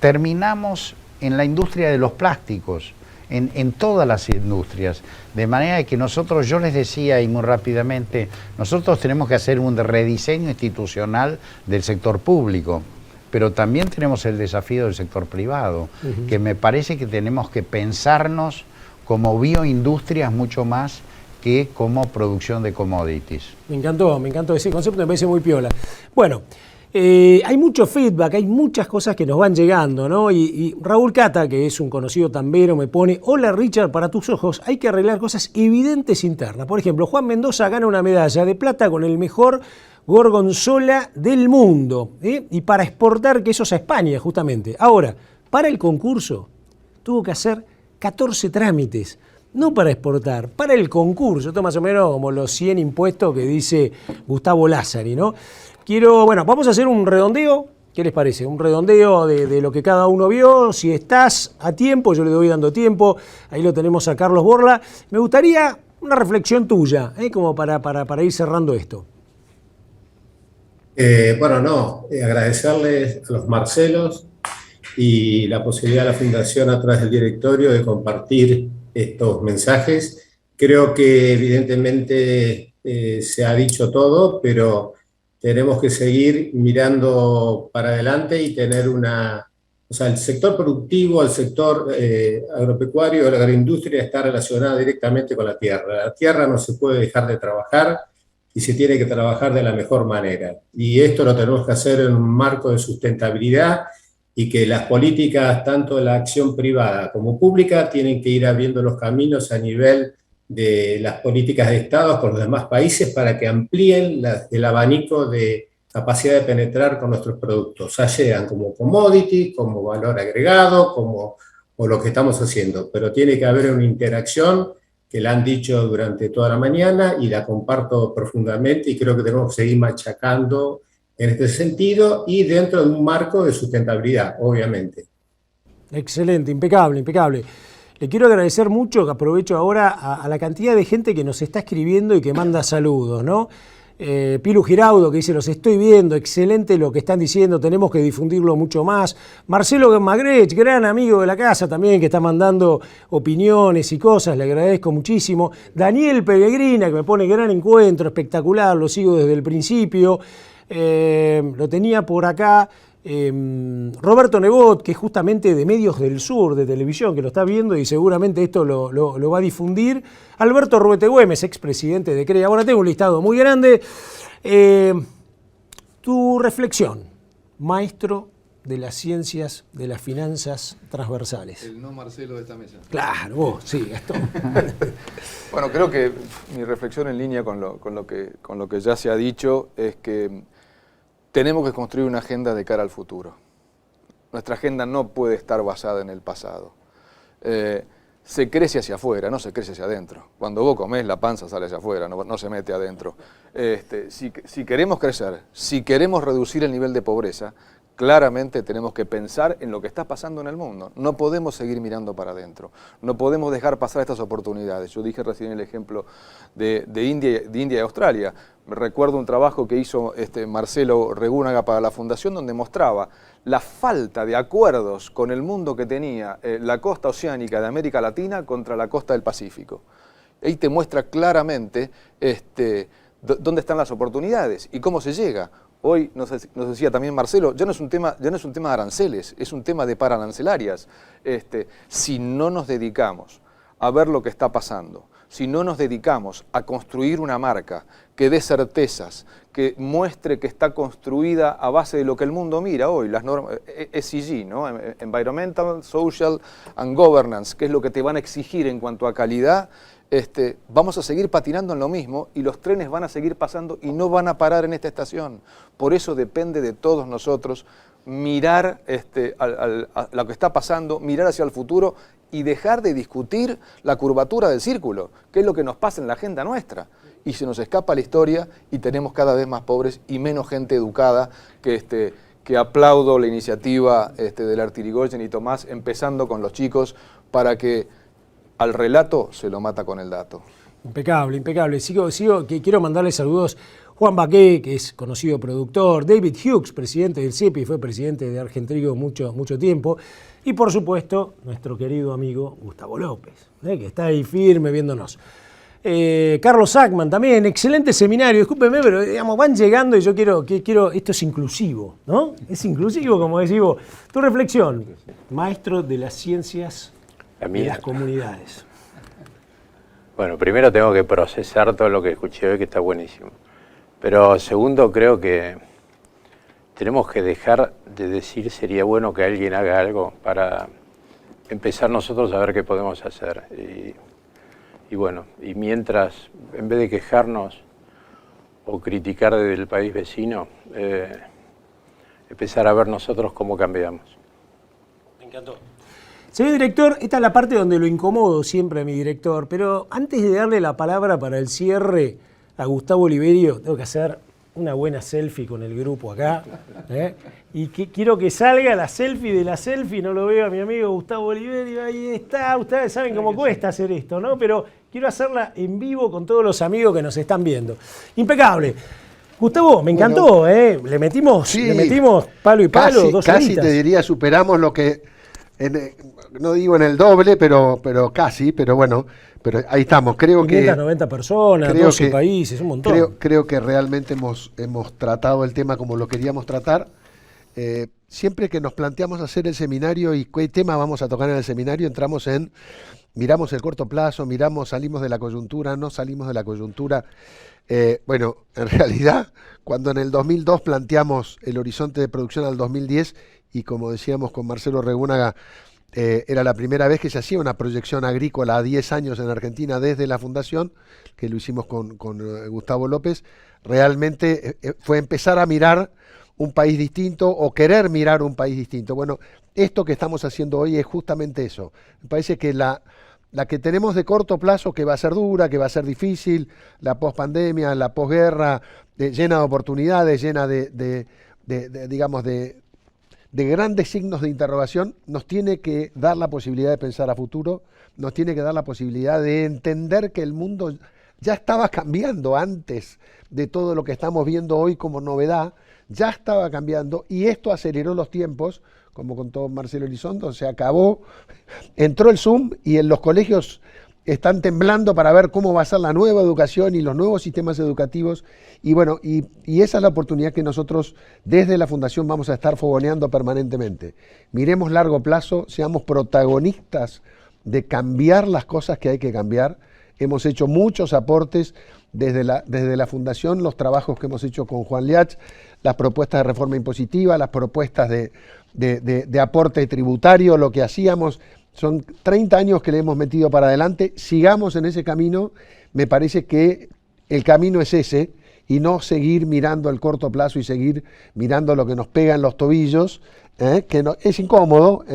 terminamos en la industria de los plásticos, en todas las industrias, de manera que nosotros, yo les decía y muy rápidamente, nosotros tenemos que hacer un rediseño institucional del sector público. pero también tenemos el desafío del sector privado, que me parece que tenemos que pensarnos como bioindustrias mucho más que como producción de commodities. Me encantó ese concepto, me parece muy piola. Bueno, hay mucho feedback, hay muchas cosas que nos van llegando, ¿no? Y Raúl Cata, que es un conocido tambero, me pone: hola Richard, para tus ojos hay que arreglar cosas evidentes internas. Por ejemplo, Juan Mendoza gana una medalla de plata con el mejor gorgonzola del mundo, y para exportar quesos a España, justamente. Ahora, para el concurso tuvo que hacer 14 trámites. No para exportar, para el concurso. Esto más o menos como los 100 impuestos que dice Gustavo Lázari, ¿no? Bueno, vamos a hacer un redondeo. ¿Qué les parece? Un redondeo de lo que cada uno vio. Si estás a tiempo, yo le doy dando tiempo. Ahí lo tenemos a Carlos Borla. Me gustaría una reflexión tuya, como para ir cerrando esto. Agradecerles a los Marcelos y la posibilidad de la Fundación a través del directorio de compartir estos mensajes. Creo que evidentemente se ha dicho todo, pero tenemos que seguir mirando para adelante y tener el sector productivo, el sector agropecuario, la agroindustria está relacionada directamente con la tierra. La tierra no se puede dejar de trabajar y se tiene que trabajar de la mejor manera. Y esto lo tenemos que hacer en un marco de sustentabilidad, y que las políticas, tanto de la acción privada como pública, tienen que ir abriendo los caminos a nivel de las políticas de Estado con los demás países para que amplíen el abanico de capacidad de penetrar con nuestros productos, ya llegan como commodity, como valor agregado, o lo que estamos haciendo. Pero tiene que haber una interacción que la han dicho durante toda la mañana y la comparto profundamente, y creo que tenemos que seguir machacando en este sentido y dentro de un marco de sustentabilidad, obviamente. Excelente, impecable. Le quiero agradecer mucho, que aprovecho ahora, a la cantidad de gente que nos está escribiendo y que manda saludos, ¿no? Pilu Giraudo, que dice: los estoy viendo, excelente lo que están diciendo, tenemos que difundirlo mucho más. Marcelo Magrech, gran amigo de la casa también, que está mandando opiniones y cosas, le agradezco muchísimo. Daniel Pellegrina, que me pone: gran encuentro, espectacular, lo sigo desde el principio. Lo tenía por acá Roberto Nebot, que es justamente de Medios del Sur, de televisión, que lo está viendo y seguramente esto lo va a difundir. Alberto Rubete Güemes, expresidente de CREA. Bueno, tengo un listado muy grande. Tu reflexión, maestro de las ciencias de las finanzas transversales. El no Marcelo de esta mesa. Claro, vos, sí, esto. Bueno, creo que mi reflexión en línea con lo que ya se ha dicho es que tenemos que construir una agenda de cara al futuro. Nuestra agenda no puede estar basada en el pasado. Se crece hacia afuera, no se crece hacia adentro. Cuando vos comés, la panza sale hacia afuera, no se mete adentro. Si queremos crecer, si queremos reducir el nivel de pobreza, claramente tenemos que pensar en lo que está pasando en el mundo. No podemos seguir mirando para adentro. No podemos dejar pasar estas oportunidades. Yo dije recién el ejemplo de India y Australia. Recuerdo un trabajo que hizo Marcelo Regúnaga para la Fundación, donde mostraba la falta de acuerdos con el mundo que tenía la costa oceánica de América Latina contra la costa del Pacífico. Ahí te muestra claramente dónde están las oportunidades y cómo se llega. Hoy nos decía también Marcelo, ya no es un tema de aranceles, es un tema de parancelarias. Si no nos dedicamos a ver lo que está pasando, si no nos dedicamos a construir una marca que dé certezas, que muestre que está construida a base de lo que el mundo mira hoy, las normas ESG, ¿no? Environmental, Social and Governance, que es lo que te van a exigir en cuanto a calidad, vamos a seguir patinando en lo mismo y los trenes van a seguir pasando y no van a parar en esta estación. Por eso depende de todos nosotros mirar a lo que está pasando, mirar hacia el futuro y dejar de discutir la curvatura del círculo, que es lo que nos pasa en la agenda nuestra. Y se nos escapa la historia y tenemos cada vez más pobres y menos gente educada que aplaudo la iniciativa del Artirigoyen y Tomás, empezando con los chicos, para que al relato se lo mata con el dato. Impecable. Que quiero mandarle saludos. Juan Baqué, que es conocido productor, David Hughes, presidente del CEPI, fue presidente de Argentrigo mucho tiempo, y por supuesto, nuestro querido amigo Gustavo López, que está ahí firme viéndonos. Carlos Sackman también, excelente seminario, discúlpeme, pero digamos, van llegando y yo quiero, esto es inclusivo, ¿no? Es inclusivo, como decís vos. Tu reflexión, maestro de las ciencias de las comunidades. Bueno, primero tengo que procesar todo lo que escuché hoy, que está buenísimo. Pero segundo, creo que tenemos que dejar de decir sería bueno que alguien haga algo para empezar nosotros a ver qué podemos hacer. Y bueno, y mientras, en vez de quejarnos o criticar desde el país vecino, empezar a ver nosotros cómo cambiamos. Me encantó. Señor director, esta es la parte donde lo incomodo siempre a mi director, pero antes de darle la palabra para el cierre a Gustavo Oliverio, tengo que hacer una buena selfie con el grupo acá, y quiero que salga la selfie de la selfie, no lo veo a mi amigo Gustavo Oliverio, ahí está, ustedes saben cómo cuesta hacer esto, ¿no? Pero quiero hacerla en vivo con todos los amigos que nos están viendo. Impecable. Gustavo, me encantó, le metimos palo y palo, casi, 2 casi horitas. te diría, superamos lo que, no digo en el doble, pero casi, pero bueno, pero ahí estamos. Creo 590 personas, 12 países, un montón. Creo que realmente hemos tratado el tema como lo queríamos tratar. Siempre que nos planteamos hacer el seminario y qué tema vamos a tocar en el seminario, miramos el corto plazo, salimos de la coyuntura, no salimos de la coyuntura. Bueno, en realidad, cuando en el 2002 planteamos el horizonte de producción al 2010, y como decíamos con Marcelo Regúnaga, era la primera vez que se hacía una proyección agrícola a 10 años en Argentina desde la fundación, que lo hicimos con Gustavo López. Realmente fue empezar a mirar un país distinto o querer mirar un país distinto. Bueno, esto que estamos haciendo hoy es justamente eso. Me parece que la que tenemos de corto plazo, que va a ser dura, que va a ser difícil, la pospandemia, la posguerra, llena de oportunidades, llena de grandes signos de interrogación, nos tiene que dar la posibilidad de pensar a futuro, nos tiene que dar la posibilidad de entender que el mundo ya estaba cambiando antes de todo lo que estamos viendo hoy como novedad, ya estaba cambiando, y esto aceleró los tiempos, como contó Marcelo Elizondo, se acabó, entró el Zoom y en los colegios están temblando para ver cómo va a ser la nueva educación y los nuevos sistemas educativos, y bueno, y esa es la oportunidad que nosotros desde la Fundación vamos a estar fogoneando permanentemente. Miremos largo plazo, seamos protagonistas de cambiar las cosas que hay que cambiar. Hemos hecho muchos aportes desde la Fundación, los trabajos que hemos hecho con Juan Liach, las propuestas de reforma impositiva, las propuestas de aporte tributario, lo que hacíamos. Son 30 años que le hemos metido para adelante, sigamos en ese camino. Me parece que el camino es ese, y no seguir mirando el corto plazo y seguir mirando lo que nos pega en los tobillos, que no, es incómodo,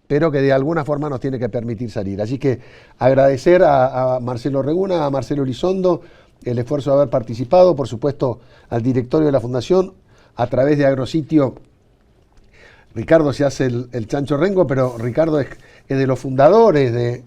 pero que de alguna forma nos tiene que permitir salir. Así que agradecer a Marcelo Regúnaga, a Marcelo Elizondo, el esfuerzo de haber participado, por supuesto al directorio de la Fundación, a través de Agrositio. Ricardo se hace el chancho rengo, pero Ricardo es de los fundadores de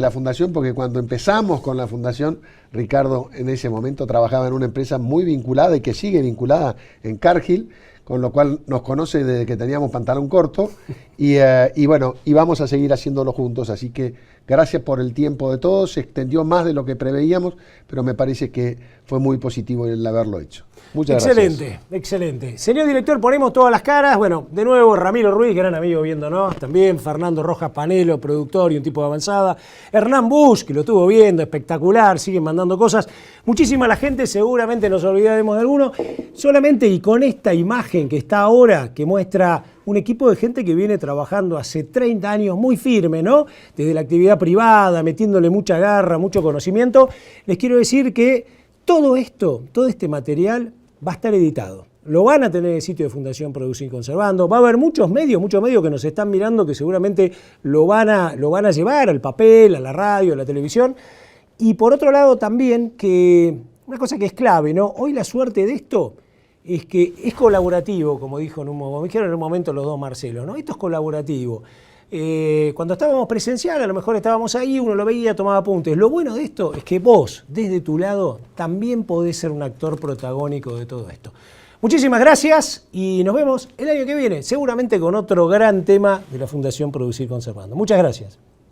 la Fundación, porque cuando empezamos con la Fundación, Ricardo en ese momento trabajaba en una empresa muy vinculada y que sigue vinculada en Cargill, con lo cual nos conoce desde que teníamos pantalón corto, y bueno, y vamos a seguir haciéndolo juntos. Así que gracias por el tiempo de todos, se extendió más de lo que preveíamos, pero me parece que fue muy positivo el haberlo hecho. Muchas gracias. Excelente. Señor director, ponemos todas las caras. Bueno, de nuevo, Ramiro Ruiz, gran amigo viéndonos. También Fernando Rojas Panelo, productor y un tipo de avanzada. Hernán Bush, que lo estuvo viendo, espectacular, siguen mandando cosas. Muchísima la gente, seguramente nos olvidaremos de alguno. Solamente, y con esta imagen que está ahora, que muestra un equipo de gente que viene trabajando hace 30 años muy firme, ¿no? Desde la actividad privada, metiéndole mucha garra, mucho conocimiento. Les quiero decir que todo esto, todo este material va a estar editado. Lo van a tener en el sitio de Fundación Producir Conservando. Va a haber muchos medios que nos están mirando que seguramente lo van a llevar al papel, a la radio, a la televisión. Y por otro lado también, que una cosa que es clave, ¿no? Hoy la suerte de esto es que es colaborativo, como dijeron en un momento los dos Marcelos, ¿no? Esto es colaborativo. Cuando estábamos presencial, a lo mejor estábamos ahí, uno lo veía, tomaba apuntes. Lo bueno de esto es que vos, desde tu lado, también podés ser un actor protagónico de todo esto. Muchísimas gracias y nos vemos el año que viene, seguramente con otro gran tema de la Fundación Producir Conservando. Muchas gracias.